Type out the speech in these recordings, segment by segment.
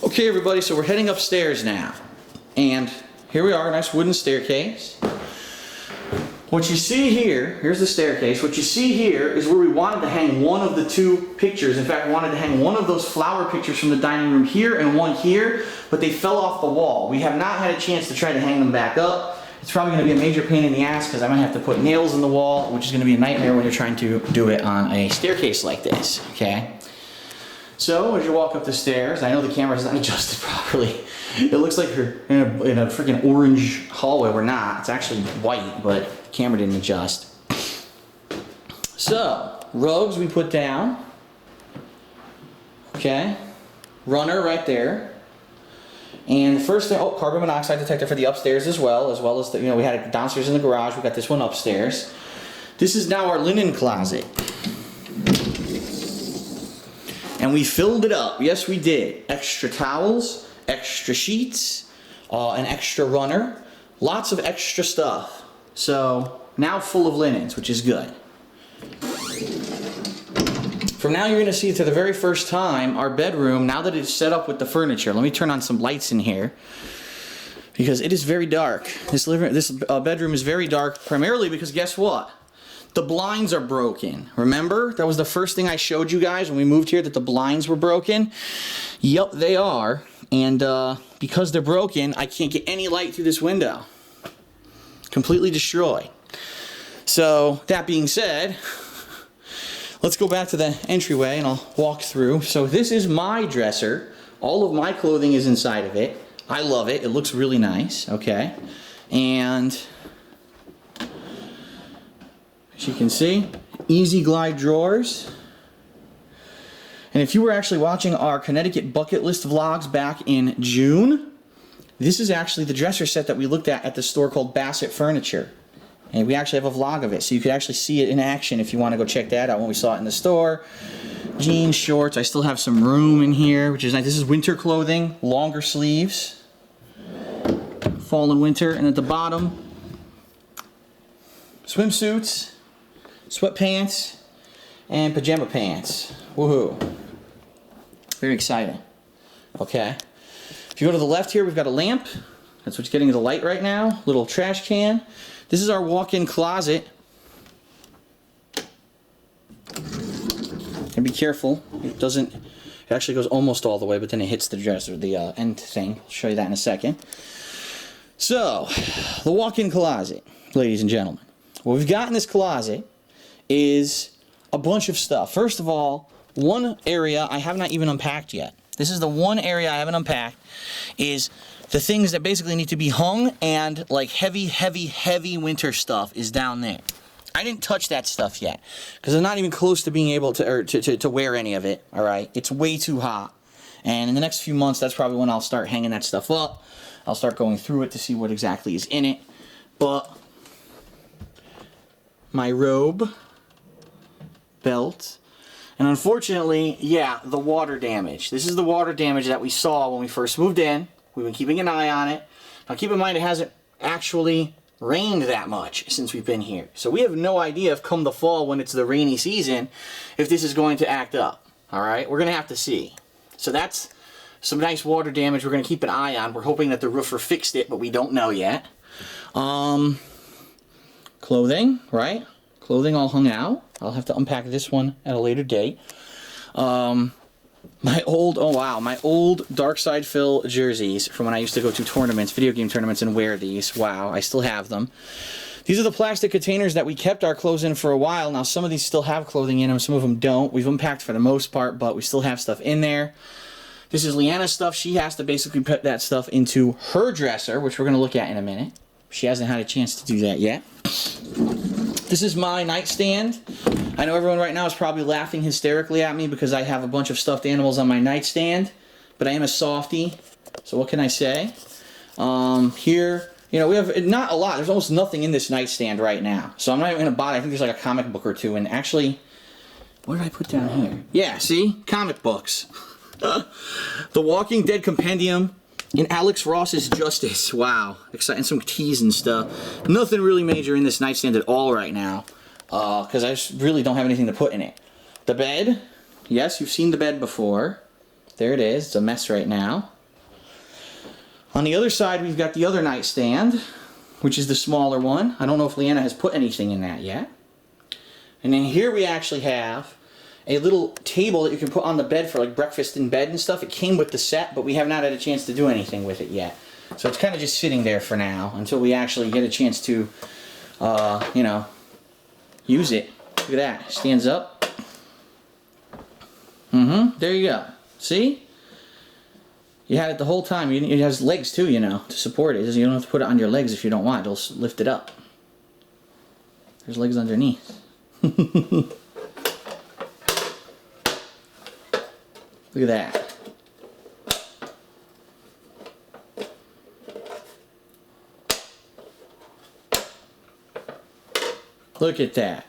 Okay everybody, so we're heading upstairs now. And here we are, a nice wooden staircase. What you see here, here's the staircase, what you see here is where we wanted to hang one of the two pictures. In fact, we wanted to hang one of those flower pictures from the dining room here and one here, but they fell off the wall. We have not had a chance to try to hang them back up. It's probably going to be a major pain in the ass because I might have to put nails in the wall, which is going to be a nightmare when you're trying to do it on a staircase like this, okay? So, as you walk up the stairs, I know the camera's not adjusted properly. It looks like you're in a freaking orange hallway. We're not. It's actually white, but the camera didn't adjust. So, rugs we put down. Okay. Runner right there. And the first thing, oh, carbon monoxide detector for the upstairs as well as the, we had it downstairs in the garage. We got this one upstairs. This is now our linen closet. And we filled it up. Yes, we did. Extra towels, extra sheets, an extra runner, lots of extra stuff. So now full of linens, which is good. From now you're going to see for the very first time our bedroom, now that it's set up with the furniture. Let me turn on some lights in here because it is very dark. This bedroom is very dark primarily because guess what? The blinds are broken. Remember? That was the first thing I showed you guys when we moved here, that the blinds were broken. Yep, they are. And because they're broken, I can't get any light through this window. Completely destroyed. So, that being said, let's go back to the entryway and I'll walk through. So this is my dresser. All of my clothing is inside of it. I love it. It looks really nice. Okay. And as you can see, easy glide drawers. And if you were actually watching our Connecticut bucket list vlogs back in June, this is actually the dresser set that we looked at the store called Bassett Furniture. And we actually have a vlog of it, so you could actually see it in action if you want to go check that out when we saw it in the store. Jeans, shorts, I still have some room in here, which is nice. This is winter clothing, longer sleeves, fall and winter. And at the bottom, swimsuits, sweatpants, and pajama pants. Woohoo. Very exciting. Okay. If you go to the left here, we've got a lamp. That's what's getting the light right now. Little trash can. This is our walk-in closet. And be careful. It actually goes almost all the way, but then it hits the dresser, the end thing. I'll show you that in a second. So, the walk-in closet, ladies and gentlemen. What we've got in this closet is a bunch of stuff. First of all, one area I have not even unpacked yet. This is the one area I haven't unpacked, is the things that basically need to be hung, and like heavy winter stuff is down there. I didn't touch that stuff yet because I'm not even close to being able to wear any of it. All right, it's way too hot, and in the next few months, that's probably when I'll start hanging that stuff up. I'll start going through it to see what exactly is in it. But my robe, belt. And unfortunately, yeah, the water damage. This is the water damage that we saw when we first moved in. We've been keeping an eye on it. Now keep in mind it hasn't actually rained that much since we've been here. So we have no idea if come the fall when it's the rainy season, if this is going to act up. Alright, we're going to have to see. So that's some nice water damage we're going to keep an eye on. We're hoping that the roofer fixed it, but we don't know yet. Clothing, right? Clothing all hung out. I'll have to unpack this one at a later date. My old Dark Side Phil jerseys from when I used to go to tournaments, video game tournaments, and wear these. Wow, I still have them. These are the plastic containers that we kept our clothes in for a while. Now, some of these still have clothing in them, some of them don't. We've unpacked for the most part, but we still have stuff in there. This is Leanna's stuff. She has to basically put that stuff into her dresser, which we're going to look at in a minute. She hasn't had a chance to do that yet. This is my nightstand. I know everyone right now is probably laughing hysterically at me because I have a bunch of stuffed animals on my nightstand, but I am a softie, so what can I say? Here, we have not a lot. There's almost nothing in this nightstand right now, so I'm not even going to bother. I think there's like a comic book or two, and actually, what did I put down here? Yeah, see? Comic books. The Walking Dead Compendium. In Alex Ross's Justice. Wow. Exciting. Some teas and stuff. Nothing really major in this nightstand at all right now. Because I just really don't have anything to put in it. The bed. Yes, you've seen the bed before. There it is. It's a mess right now. On the other side, we've got the other nightstand, which is the smaller one. I don't know if Leanna has put anything in that yet. And then here we actually have a little table that you can put on the bed for like breakfast in bed and stuff. It came with the set, but we have not had a chance to do anything with it yet. So it's kind of just sitting there for now until we actually get a chance to, you know, use it. Look at that. Stands up. There you go. See? You had it the whole time. It has legs too, you know, to support it. You don't have to put it on your legs if you don't want. It'll lift it up. There's legs underneath. Look at that. Look at that.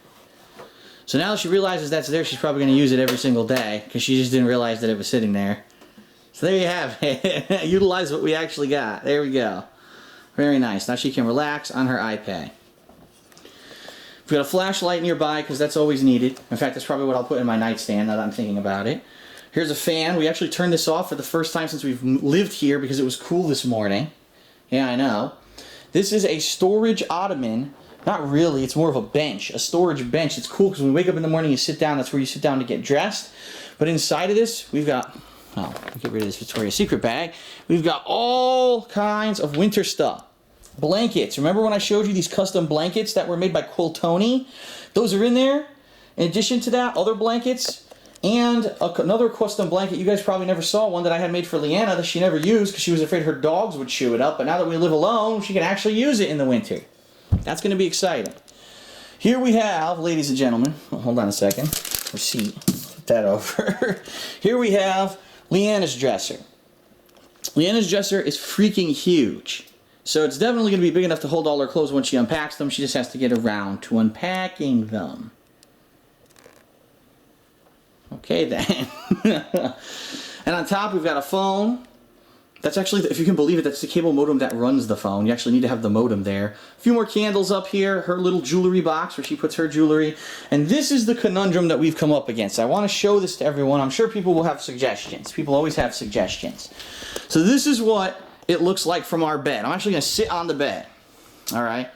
So now she realizes that's there, she's probably going to use it every single day because she just didn't realize that it was sitting there. So there you have it. Utilize what we actually got. There we go. Very nice. Now she can relax on her iPad. We've got a flashlight nearby because that's always needed. In fact, that's probably what I'll put in my nightstand now that I'm thinking about it. Here's a fan. We actually turned this off for the first time since we've lived here because it was cool this morning. Yeah, I know. This is a storage ottoman. Not really, it's more of a bench, a storage bench. It's cool because when you wake up in the morning, you sit down, that's where you sit down to get dressed. But inside of this, we've got, oh, get rid of this Victoria's Secret bag. We've got all kinds of winter stuff. Blankets. Remember when I showed you these custom blankets that were made by Quiltoni? Those are in there. In addition to that, other blankets and another custom blanket. You guys probably never saw one that I had made for Leanna that she never used because she was afraid her dogs would chew it up. But now that we live alone, she can actually use it in the winter. That's going to be exciting. Here we have, ladies and gentlemen, hold on a second, receipt, put that over. Here we have Leanna's dresser. Leanna's dresser is freaking huge. So it's definitely going to be big enough to hold all her clothes when she unpacks them. She just has to get around to unpacking them. Okay then. And on top we've got a phone. That's actually, if you can believe it, that's the cable modem that runs the phone. You actually need to have the modem there. A few more candles up here, her little jewelry box where she puts her jewelry. And this is the conundrum that we've come up against. I want to show this to everyone. I'm sure people will have suggestions. People always have suggestions. So this is what it looks like from our bed. I'm actually going to sit on the bed. All right.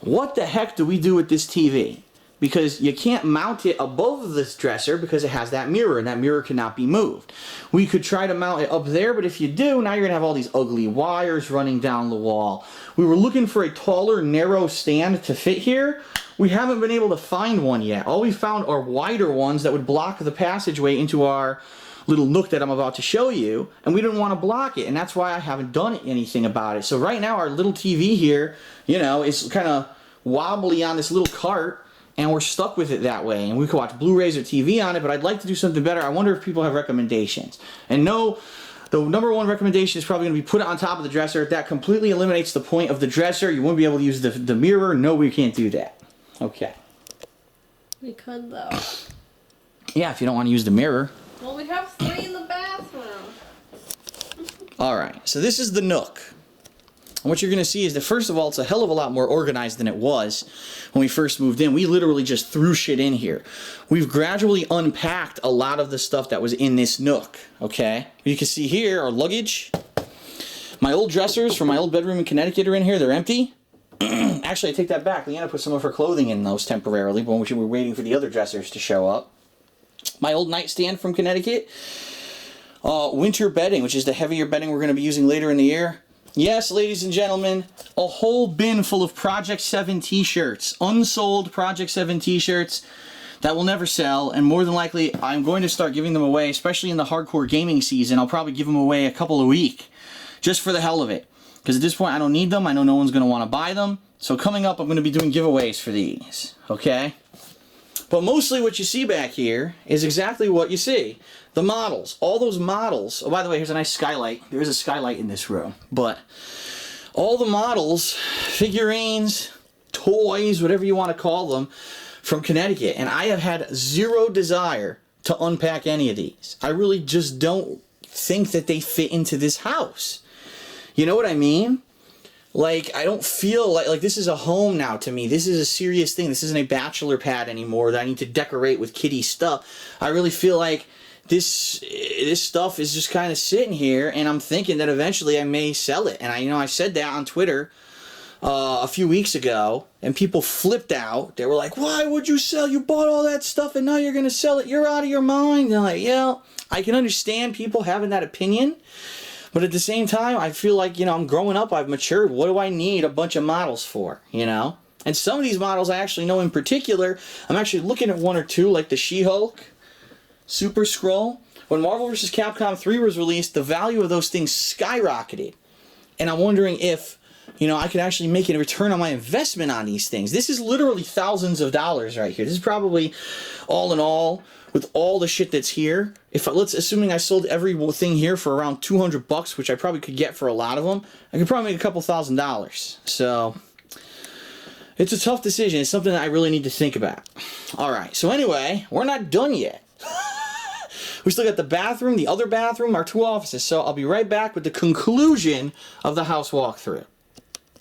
What the heck do we do with this TV? Because you can't mount it above this dresser because it has that mirror, and that mirror cannot be moved. We could try to mount it up there, but if you do, now you're going to have all these ugly wires running down the wall. We were looking for a taller, narrow stand to fit here. We haven't been able to find one yet. All we found are wider ones that would block the passageway into our little nook that I'm about to show you, and we didn't want to block it, and that's why I haven't done anything about it. So right now, our little TV here, you know, is kind of wobbly on this little cart, and we're stuck with it that way. And we could watch Blu-rays or TV on it, but I'd like to do something better. I wonder if people have recommendations. And no, the number one recommendation is probably going to be put it on top of the dresser. That completely eliminates the point of the dresser. You won't be able to use the mirror. No, we can't do that. Okay. We could, though. Yeah, if you don't want to use the mirror. Well, we have 3 in the bathroom. Alright, so this is the Nook. And what you're going to see is that, first of all, it's a hell of a lot more organized than it was when we first moved in. We literally just threw shit in here. We've gradually unpacked a lot of the stuff that was in this Nook, okay? You can see here our luggage. My old dressers from my old bedroom in Connecticut are in here. They're empty. Actually, I take that back. Leanna put some of her clothing in those temporarily when we were waiting for the other dressers to show up. My old nightstand from Connecticut. Winter bedding, which is the heavier bedding we're going to be using later in the year. Yes, ladies and gentlemen, a whole bin full of Project 7 t-shirts. Unsold Project 7 t-shirts that will never sell, and more than likely, I'm going to start giving them away, especially in the hardcore gaming season. I'll probably give them away a couple a week, just for the hell of it. Because at this point, I don't need them. I know no one's going to want to buy them. So coming up, I'm going to be doing giveaways for these, okay? But mostly what you see back here is exactly what you see. The models. All those models. Oh, by the way, here's a nice skylight. There is a skylight in this room. But all the models, figurines, toys, whatever you want to call them, from Connecticut. And I have had zero desire to unpack any of these. I really just don't think that they fit into this house. You know what I mean? Like, I don't feel like this is a home now to me. This is a serious thing. This isn't a bachelor pad anymore that I need to decorate with kitty stuff. I really feel like this stuff is just kind of sitting here, and I'm thinking that eventually I may sell it. And I said that on Twitter a few weeks ago, and people flipped out. They were like, "Why would you sell? You bought all that stuff, and now you're gonna sell it? You're out of your mind." And I'm like, "Yeah, I can understand people having that opinion, but at the same time, I feel like I'm growing up. I've matured. What do I need a bunch of models for? And some of these models I actually know in particular. I'm actually looking at one or two, like the She-Hulk, Super Skrull. When Marvel vs. Capcom 3 was released, the value of those things skyrocketed. And I'm wondering if, I could actually make a return on my investment on these things. This is literally thousands of dollars right here. This is probably, all in all, with all the shit that's here, assuming I sold everything here for around $200, which I probably could get for a lot of them, I could probably make a couple $1,000s. So it's a tough decision. It's something that I really need to think about. All right. So anyway, we're not done yet. We still got the bathroom, the other bathroom, our 2 offices. So I'll be right back with the conclusion of the house walkthrough.